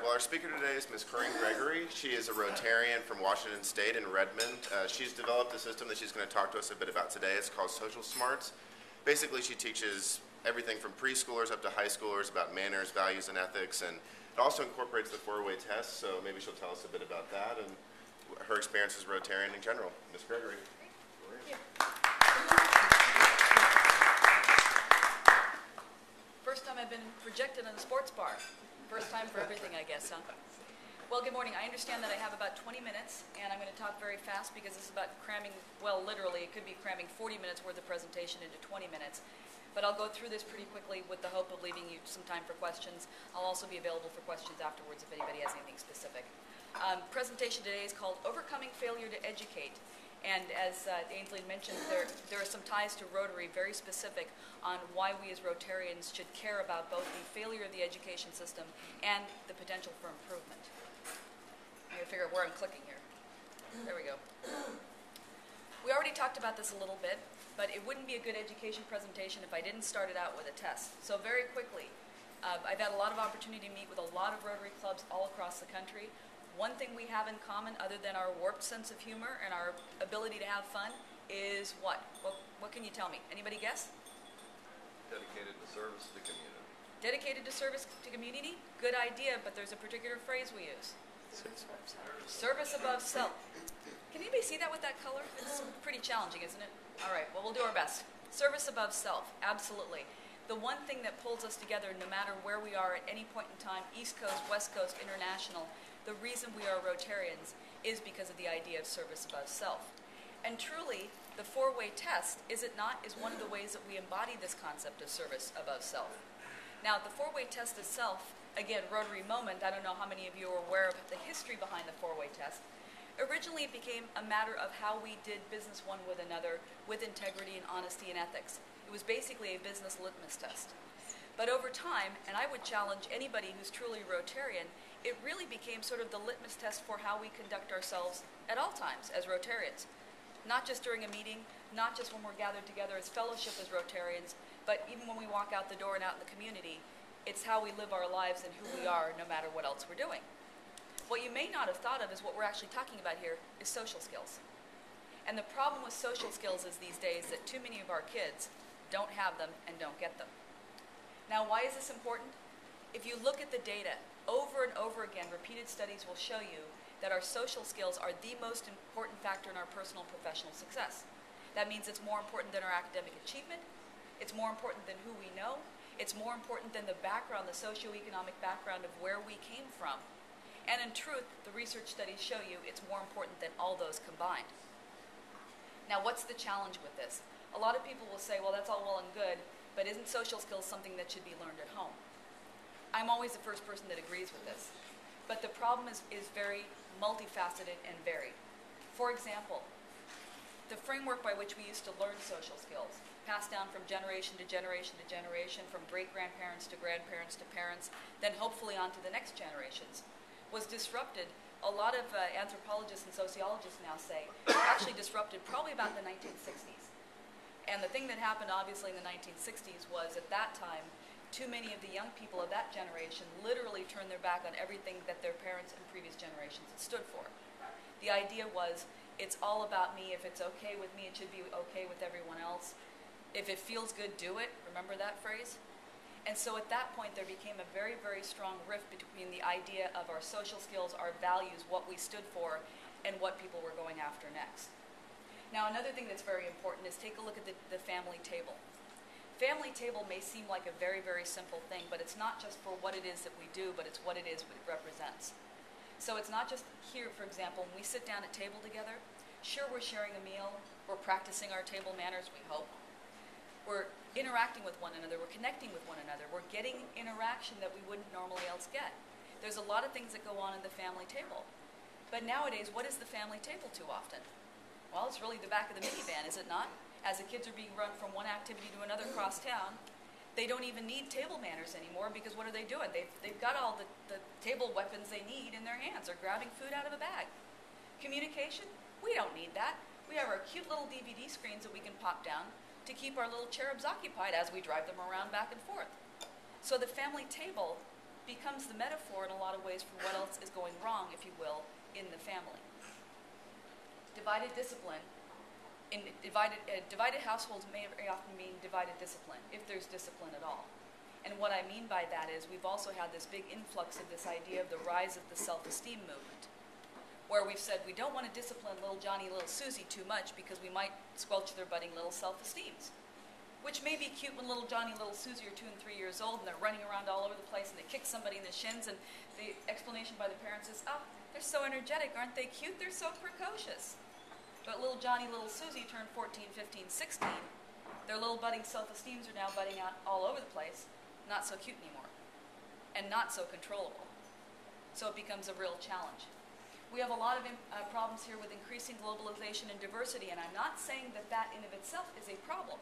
well, our speaker today is Ms. Corinne Gregory. She is a Rotarian from Washington State in Redmond. She's developed a system that she's going to talk to us a bit about today. It's called Social Smarts. Basically, she teaches everything from preschoolers up to high schoolers about manners, values, and ethics, and it also incorporates the four-way test, so maybe she'll tell us a bit about that and her experience as a Rotarian in general. Ms. Gregory. Thank you. First time I've been projected in a sports bar. First time for everything, I guess, huh? Well, good morning. I understand that I have about 20 minutes, and I'm going to talk very fast because this is about cramming, well, literally, it could be cramming 40 minutes worth of presentation into 20 minutes. But I'll go through this pretty quickly with the hope of leaving you some time for questions. I'll also be available for questions afterwards if anybody has anything specific. Presentation today is called Overcoming Failure to Educate. And as Ainsley mentioned, there are some ties to Rotary, very specific on why we as Rotarians should care about both the failure of the education system and the potential for improvement. I gotta figure out where I'm clicking here. There we go. We already talked about this a little bit, but it wouldn't be a good education presentation if I didn't start it out with a test. So very quickly, I've had a lot of opportunity to meet with a lot of Rotary clubs all across the country. One thing we have in common, other than our warped sense of humor and our ability to have fun, is what? What can you tell me? Anybody guess? Dedicated to service to the community. Dedicated to service to community? Good idea, but there's a particular phrase we use. Service above self. Can anybody see that with that color? It's pretty challenging, isn't it? All right, well, we'll do our best. Service above self, absolutely. The one thing that pulls us together, no matter where we are at any point in time, East Coast, West Coast, international, the reason we are Rotarians is because of the idea of service above self. And truly, the four-way test, is it not, is one of the ways that we embody this concept of service above self. Now, the four-way test itself, again, Rotary moment, I don't know how many of you are aware of the history behind the four-way test. Originally, it became a matter of how we did business one with another with integrity and honesty and ethics. It was basically a business litmus test. But over time, and I would challenge anybody who's truly Rotarian, it really became sort of the litmus test for how we conduct ourselves at all times as Rotarians. Not just during a meeting, not just when we're gathered together as fellowship as Rotarians, but even when we walk out the door and out in the community, it's how we live our lives and who we are no matter what else we're doing. What you may not have thought of is what we're actually talking about here is social skills. And the problem with social skills is these days that too many of our kids don't have them and don't get them. Now, why is this important? If you look at the data, over and over again, repeated studies will show you that our social skills are the most important factor in our personal and professional success. That means it's more important than our academic achievement. It's more important than who we know. It's more important than the background, the socioeconomic background of where we came from. And in truth, the research studies show you it's more important than all those combined. Now, what's the challenge with this? A lot of people will say, well, that's all well and good, but isn't social skills something that should be learned at home? I'm always the first person that agrees with this. But the problem is very multifaceted and varied. For example, the framework by which we used to learn social skills, passed down from generation to generation to generation, from great-grandparents to grandparents to parents, then hopefully on to the next generations, was disrupted. A lot of anthropologists and sociologists now say actually disrupted probably about the 1960s. And the thing that happened obviously in the 1960s was at that time, too many of the young people of that generation literally turned their back on everything that their parents and previous generations had stood for. The idea was, it's all about me. If it's okay with me, it should be okay with everyone else. If it feels good, do it. Remember that phrase? And so at that point, there became a very, very strong rift between the idea of our social skills, our values, what we stood for, and what people were going after next. Now, another thing that's very important is take a look at the family table. Family table may seem like a very, very simple thing, but it's not just for what it is that we do, but it's what it is it represents. So it's not just here, for example, when we sit down at table together, sure, we're sharing a meal, we're practicing our table manners, we hope. We're interacting with one another, we're connecting with one another, we're getting interaction that we wouldn't normally else get. There's a lot of things that go on in the family table. But nowadays, what is the family table too often? Well, it's really the back of the minivan, is it not? As the kids are being run from one activity to another across town, they don't even need table manners anymore because what are they doing? They've got all the table weapons they need in their hands. They're grabbing food out of a bag. Communication? We don't need that. We have our cute little DVD screens that we can pop down to keep our little cherubs occupied as we drive them around back and forth. So the family table becomes the metaphor in a lot of ways for what else is going wrong, if you will, in the family. Divided discipline, divided households may very often mean divided discipline, if there's discipline at all. And what I mean by that is we've also had this big influx of this idea of the rise of the self-esteem movement, where we've said we don't want to discipline little Johnny, little Susie too much because we might squelch their budding little self-esteems. Which may be cute when little Johnny, little Susie are 2 and 3 years old and they're running around all over the place and they kick somebody in the shins, and the explanation by the parents is, oh, they're so energetic, aren't they cute? They're so precocious. But little Johnny, little Susie turned 14, 15, 16. Their little budding self-esteems are now budding out all over the place, not so cute anymore, and not so controllable. So it becomes a real challenge. We have a lot of problems here with increasing globalization and diversity, and I'm not saying that that in of itself is a problem.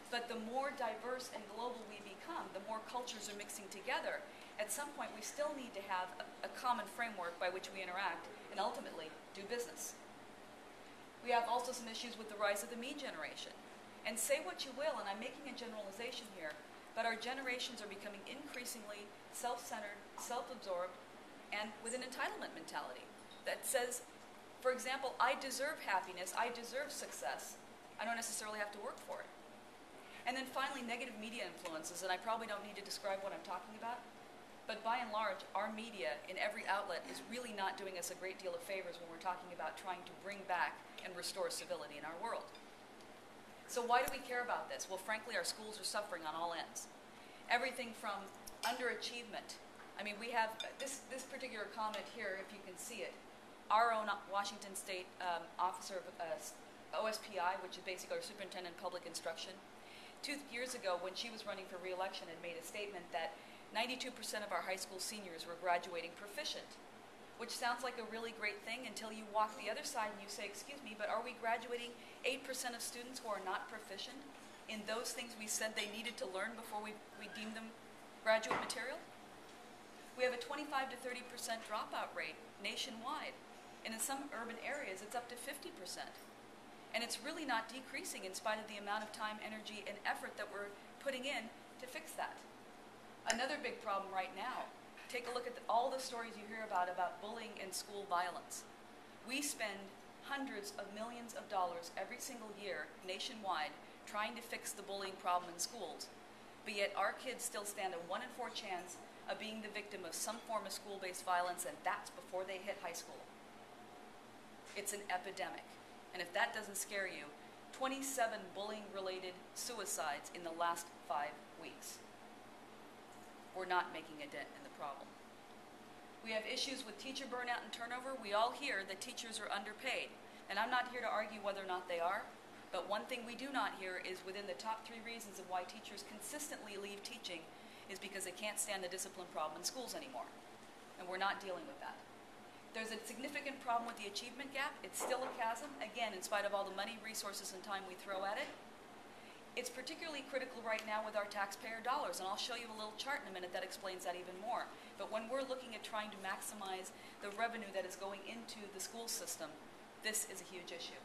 But the more diverse and global we become, the more cultures are mixing together. At some point, we still need to have a common framework by which we interact and ultimately do business. We have also some issues with the rise of the me generation. And say what you will, and I'm making a generalization here, but our generations are becoming increasingly self-centered, self-absorbed, and with an entitlement mentality that says, for example, I deserve happiness, I deserve success, I don't necessarily have to work for it. And then finally, negative media influences, and I probably don't need to describe what I'm talking about, but by and large, our media in every outlet is really not doing us a great deal of favors when we're talking about trying to bring back and restore civility in our world. So why do we care about this? Well, frankly, our schools are suffering on all ends. Everything from underachievement. I mean, we have this particular comment here, if you can see it. Our own Washington State officer of OSPI, which is basically our Superintendent of Public Instruction, 2 years ago, when she was running for re-election, had made a statement that 92% of our high school seniors were graduating proficient, which sounds like a really great thing until you walk the other side and you say, excuse me, but are we graduating 8% of students who are not proficient in those things we said they needed to learn before we deemed them graduate material? We have a 25 to 30% dropout rate nationwide, and in some urban areas it's up to 50%. And it's really not decreasing in spite of the amount of time, energy, and effort that we're putting in to fix that. Another big problem right now, take a look at all the stories you hear about bullying and school violence. We spend hundreds of millions of dollars every single year nationwide trying to fix the bullying problem in schools, but yet our kids still stand a 1 in 4 chance of being the victim of some form of school-based violence, and that's before they hit high school. It's an epidemic. And if that doesn't scare you, 27 bullying-related suicides in the last 5 weeks. We're not making a dent in the problem. We have issues with teacher burnout and turnover. We all hear that teachers are underpaid. And I'm not here to argue whether or not they are, but one thing we do not hear is within the top 3 reasons of why teachers consistently leave teaching is because they can't stand the discipline problem in schools anymore. And we're not dealing with that. There's a significant problem with the achievement gap. It's still a chasm, again, in spite of all the money, resources, and time we throw at it. It's particularly critical right now with our taxpayer dollars, and I'll show you a little chart in a minute that explains that even more. But when we're looking at trying to maximize the revenue that is going into the school system, this is a huge issue.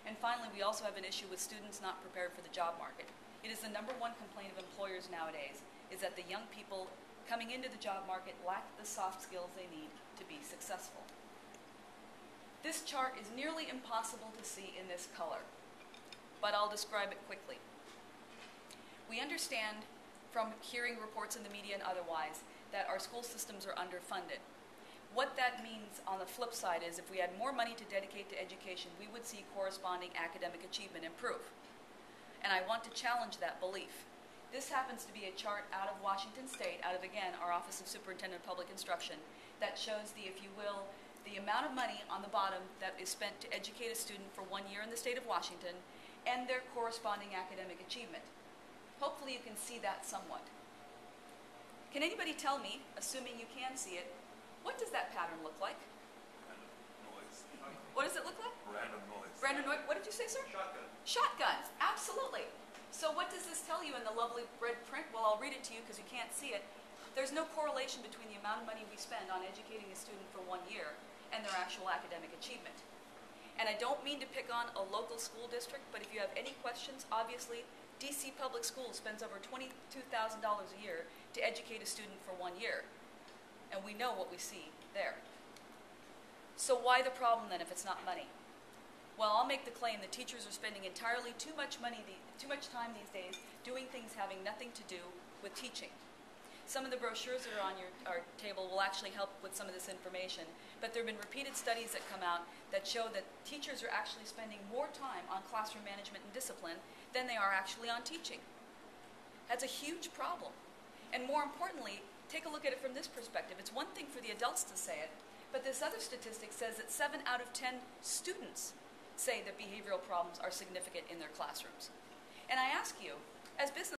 And finally, we also have an issue with students not prepared for the job market. It is the #1 complaint of employers nowadays, is that the young people coming into the job market lack the soft skills they need to be successful. This chart is nearly impossible to see in this color, but I'll describe it quickly. We understand from hearing reports in the media and otherwise that our school systems are underfunded. What that means on the flip side is if we had more money to dedicate to education, we would see corresponding academic achievement improve. And I want to challenge that belief. This happens to be a chart out of Washington State, out of, again, our Office of Superintendent of Public Instruction, that shows the, if you will, the amount of money on the bottom that is spent to educate a student for 1 year in the state of Washington and their corresponding academic achievement. Hopefully you can see that somewhat. Can anybody tell me, assuming you can see it, what does that pattern look like? Random noise. What does it look like? Random noise. Random noise. What did you say, sir? Shotgun. Shotguns, absolutely. So what does this tell you in the lovely red print? Well, I'll read it to you because you can't see it. There's no correlation between the amount of money we spend on educating a student for 1 year and their actual academic achievement. And I don't mean to pick on a local school district, but if you have any questions, obviously, DC Public Schools spends over $22,000 a year to educate a student for 1 year. And we know what we see there. So why the problem then if it's not money? Well, I'll make the claim that teachers are spending entirely too much time these days doing things having nothing to do with teaching. Some of the brochures that are on our table will actually help with some of this information, but there have been repeated studies that come out that show that teachers are actually spending more time on classroom management and discipline than they are actually on teaching. That's a huge problem. And more importantly, take a look at it from this perspective. It's one thing for the adults to say it, but this other statistic says that 7 out of 10 students say that behavioral problems are significant in their classrooms. And I ask you, as business